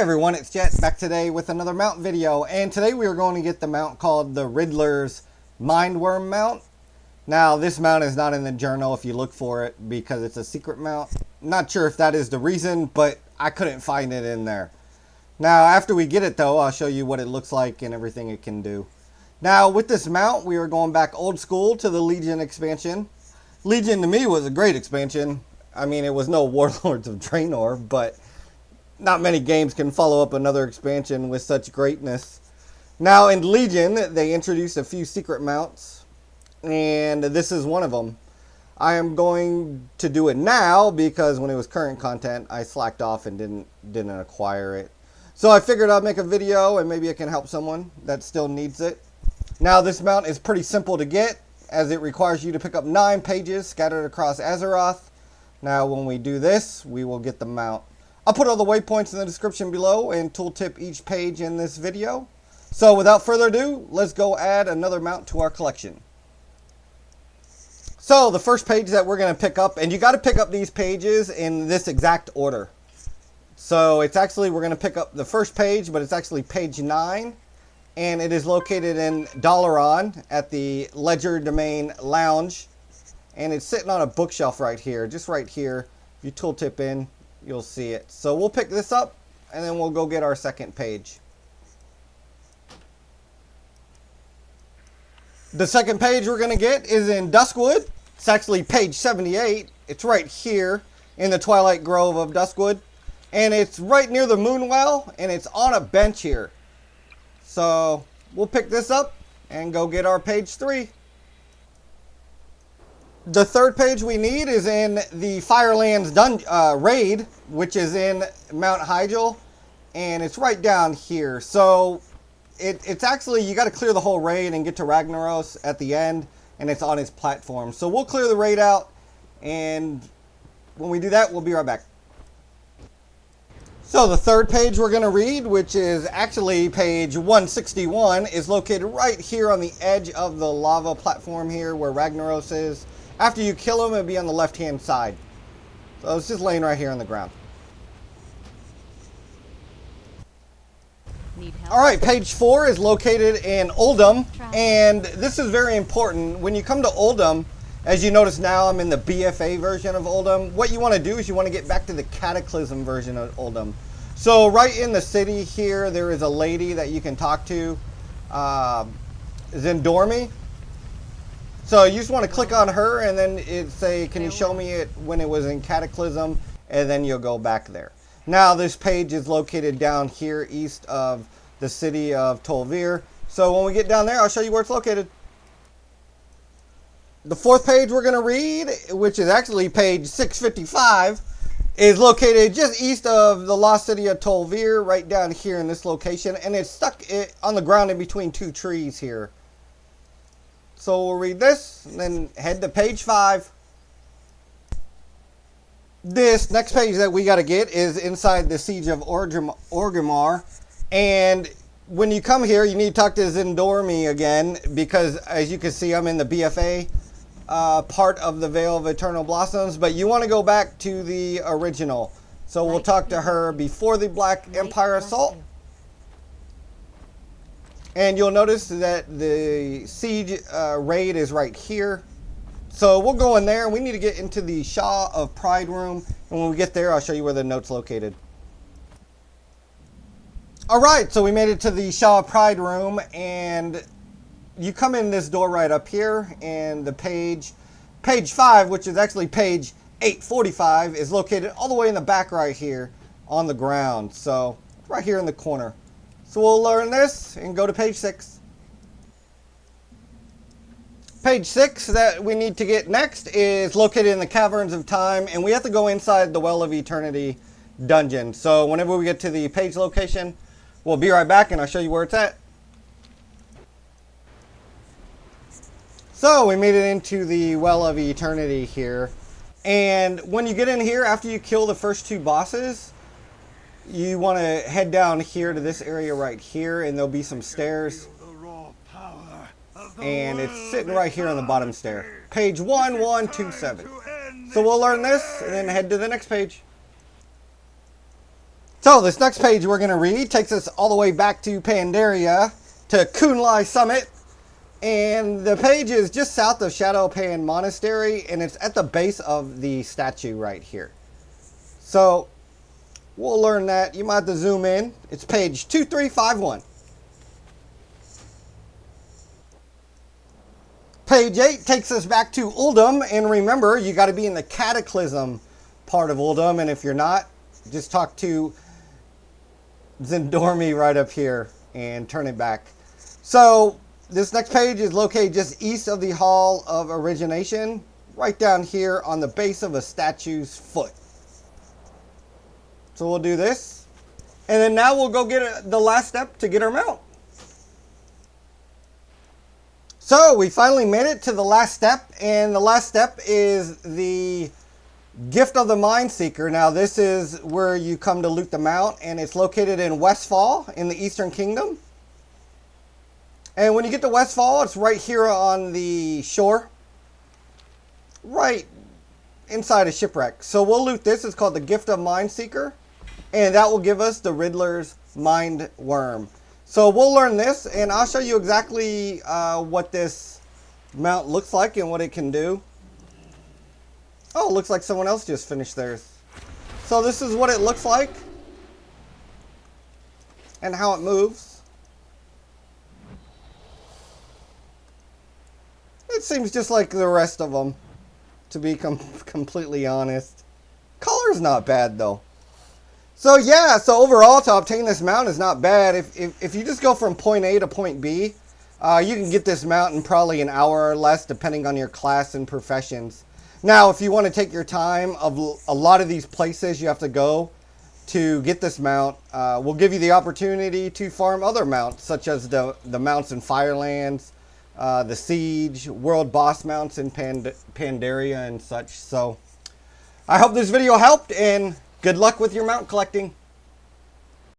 everyone, it's Jet back today with another mount video, and today we are going to get the mount called the Riddler's Mindworm mount. Now this mount is not in the journal if you look for it because it's a secret mount. Not sure if that is the reason, but I couldn't find it in there. Now after we get it though, I'll show you what it looks like and everything it can do. Now with this mount, we are going back old school to the Legion expansion. Legion to me was a great expansion. I mean, it was no Warlords of Draenor, but not many games can follow up another expansion with such greatness. Now in Legion, they introduced a few secret mounts, and this is one of them. I am going to do it now because when it was current content, I slacked off and didn't acquire it. So I figured I'd make a video and maybe it can help someone that still needs it. Now this mount is pretty simple to get, as it requires you to pick up 9 pages scattered across Azeroth. Now when we do this, we will get the mount. I'll put all the waypoints in the description below and tooltip each page in this video. So without further ado, let's go add another mount to our collection. So the first page that we're going to pick up, and you got to pick up these pages in this exact order. So it's actually, we're going to pick up the first page, but it's actually page 9. And it is located in Dalaran at the Legerdemain Lounge. And it's sitting on a bookshelf right here, just right here. If you tooltip in, you'll see it. So we'll pick this up and then we'll go get our second page. The second page we're going to get is in Duskwood. It's actually page 78. It's right here in the Twilight Grove of Duskwood. And it's right near the Moonwell, and it's on a bench here. So we'll pick this up and go get our page 3. The third page we need is in the Firelands raid, which is in Mount Hyjal, and it's right down here. So it's actually, you got to clear the whole raid and get to Ragnaros at the end, and it's on his platform. So we'll clear the raid out, and when we do that, we'll be right back. So the third page we're going to read, which is actually page 161, is located right here on the edge of the lava platform here where Ragnaros is. After you kill him, it'll be on the left-hand side. So it's just laying right here on the ground. Alright, page 4 is located in Uldum, and this is very important. When you come to Uldum, as you notice now I'm in the BFA version of Uldum, what you want to do is you want to get back to the Cataclysm version of Uldum. So right in the city here, there is a lady that you can talk to, Zendormi. So you just want to click on her and then it say, can you show me it when it was in Cataclysm? And then you'll go back there. Now this page is located down here east of the city of Tolvir. So when we get down there, I'll show you where it's located. The fourth page we're going to read, which is actually page 655, is located just east of the lost city of Tolvir, right down here in this location. And it's stuck on the ground in between 2 trees here. So we'll read this and then head to page 5. This next page that we got to get is inside the Siege of Orgrimmar. And when you come here, you need to talk to Zendormi again because as you can see, I'm in the BFA part of the Veil of Eternal Blossoms. But you want to go back to the original. So we'll talk to her before the Black Empire Assault. And you'll notice that the siege raid is right here. So we'll go in there. We need to get into the Shaw of Pride room. And when we get there, I'll show you where the note's located. Alright, so we made it to the Shaw of Pride room. And you come in this door right up here. And the page 5, which is actually page 845, is located all the way in the back right here on the ground. So right here in the corner. So we'll learn this and go to page 6. Page 6 that we need to get next is located in the Caverns of Time, and we have to go inside the Well of Eternity dungeon. So whenever we get to the page location, we'll be right back and I'll show you where it's at. So we made it into the Well of Eternity here. And when you get in here, after you kill the first 2 bosses, you want to head down here to this area right here, and there'll be some stairs. And it's sitting right here on the bottom stair. Page 1127. So we'll learn this and then head to the next page. So So this next page we're going to read takes us all the way back to Pandaria, to Kunlai Summit. And the page is just south of Shadowpan Monastery, and it's at the base of the statue right here. So we'll learn that. You might have to zoom in. It's page 2351. Page 8 takes us back to Uldum, and remember, you got to be in the Cataclysm part of Uldum, and if you're not, just talk to Zendormi right up here and turn it back. So this next page is located just east of the Hall of Origination, right down here on the base of a statue's foot. So we'll do this, and then now we'll go get the last step to get our mount. So we finally made it to the last step, and the last step is the Gift of the Mindseeker. Now this is where you come to loot the mount, and it's located in Westfall in the Eastern Kingdom. And when you get to Westfall, it's right here on the shore, right inside a shipwreck. So we'll loot this. It's called the Gift of Mindseeker, and that will give us the Riddler's Mind Worm. So we'll learn this, and I'll show you exactly what this mount looks like and what it can do. Oh, it looks like someone else just finished theirs. So this is what it looks like and how it moves. It seems just like the rest of them, to be completely honest. Color's not bad though. So yeah, so overall to obtain this mount is not bad. If you just go from point A to point B, you can get this mount in probably an hour or less depending on your class and professions. Now if you want to take your time, of a lot of these places you have to go to get this mount, we'll give you the opportunity to farm other mounts such as the mounts in Firelands, the Siege, World Boss mounts in Pandaria and such. So I hope this video helped, and good luck with your mount collecting.